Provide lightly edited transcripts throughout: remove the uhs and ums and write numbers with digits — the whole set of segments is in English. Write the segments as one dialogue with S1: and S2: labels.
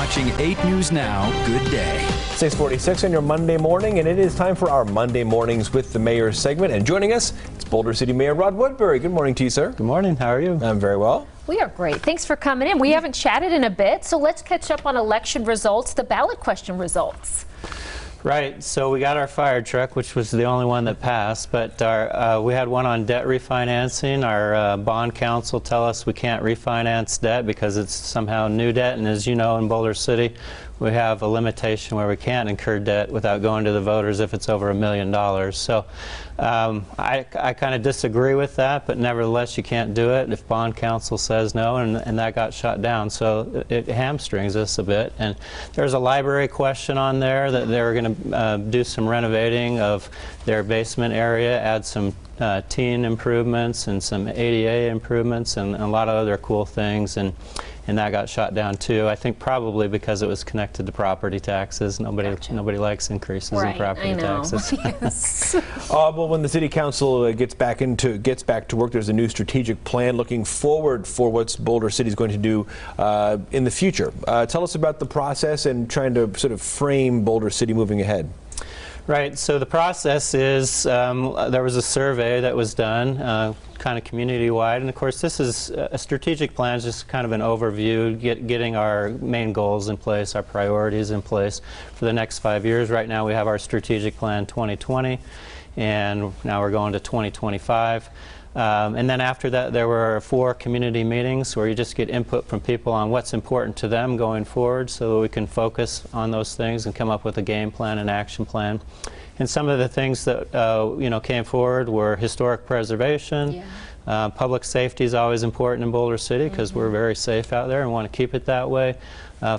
S1: watching 8 News Now. Good day.
S2: 6:46 on your Monday morning, and it is time for our Monday Mornings with the Mayor segment. And joining us, it's Boulder City Mayor Rod Woodbury. Good morning to you, sir.
S3: Good morning. How are you?
S2: I'm very well.
S4: We are great. Thanks for coming in. We haven't chatted in a bit, so let's catch up on election results, the ballot question results.
S3: Right. So we got our fire truck, which was the only one that passed, but we had one on debt refinancing. Our bond counsel tell us we can't refinance debt because it's somehow new debt, and as you know, in Boulder City, we have a limitation where we can't incur debt without going to the voters if it's over $1 million. So I kind of disagree with that, but nevertheless, you can't do it if bond counsel says no, and that got shot down. So it hamstrings us a bit. And there's a library question on there that they're going to do some renovating of their basement area, add some teen improvements and some ADA improvements and a lot of other cool things, and that got shot down too. I think probably because it was connected to property taxes. Nobody likes increases in property taxes.
S4: Yes.
S2: Well, when the City Council gets back to work, there's a new strategic plan looking forward for what Boulder City is going to do in the future. Tell us about the process and trying to sort of frame Boulder City moving ahead.
S3: Right, so the process is there was a survey that was done, kind of community-wide, and of course this is a strategic plan, is just kind of an overview, getting our main goals in place, our priorities in place for the next 5 years. Right now we have our strategic plan 2020, and now we're going to 2025. And then after that, there were 4 community meetings where you just get input from people on what's important to them going forward so that we can focus on those things and come up with a game plan and action plan. And some of the things that came forward were historic preservation. Public safety is always important in Boulder City because we're very safe out there and want to keep it that way.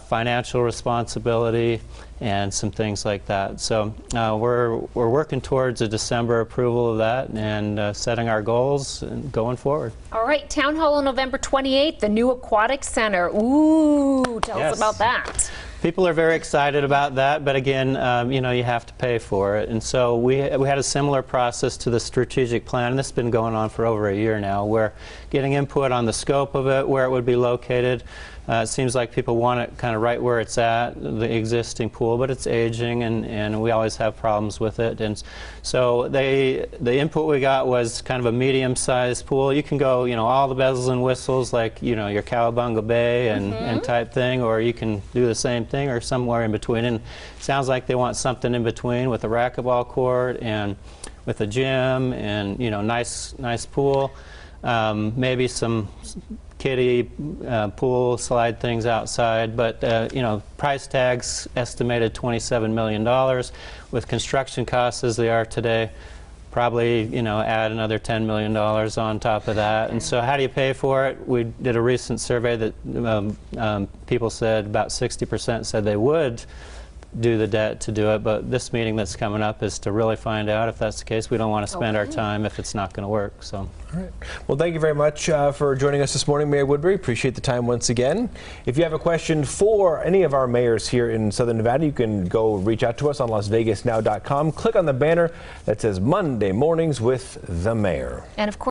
S3: Financial responsibility and some things like that. So we're working towards a December approval of that and setting our goals and going forward.
S4: All right, Town Hall on November 28th, the new Aquatic Center. Ooh, tell us about that.
S3: People are very excited about that, but again, you have to pay for it. And so we had a similar process to the strategic plan, and this has been going on for over a year now, where getting input on the scope of it, where it would be located. It seems like people want it kind of right where it's at, the existing pool, but it's aging, and we always have problems with it. And so the input we got was kind of a medium-sized pool. You can go, all the bells and whistles, like, your Cowabunga Bay and type thing, or you can do the same thing or somewhere in between. And it sounds like they want something in between with a racquetball court and with a gym and, nice pool. Maybe some kiddie pool slide things outside, but price tags estimated $27 million. With construction costs as they are today, probably add another $10 million on top of that. And so how do you pay for it? We did a recent survey that people said about 60% said they would do the debt to do it, but this meeting that's coming up is to really find out if that's the case. We don't want to spend our time if it's not going to work. So.
S2: All right. Well, thank you very much for joining us this morning, Mayor Woodbury. Appreciate the time once again. If you have a question for any of our mayors here in Southern Nevada, you can go reach out to us on LasVegasNow.com. Click on the banner that says Monday Mornings with the Mayor.
S4: And of course,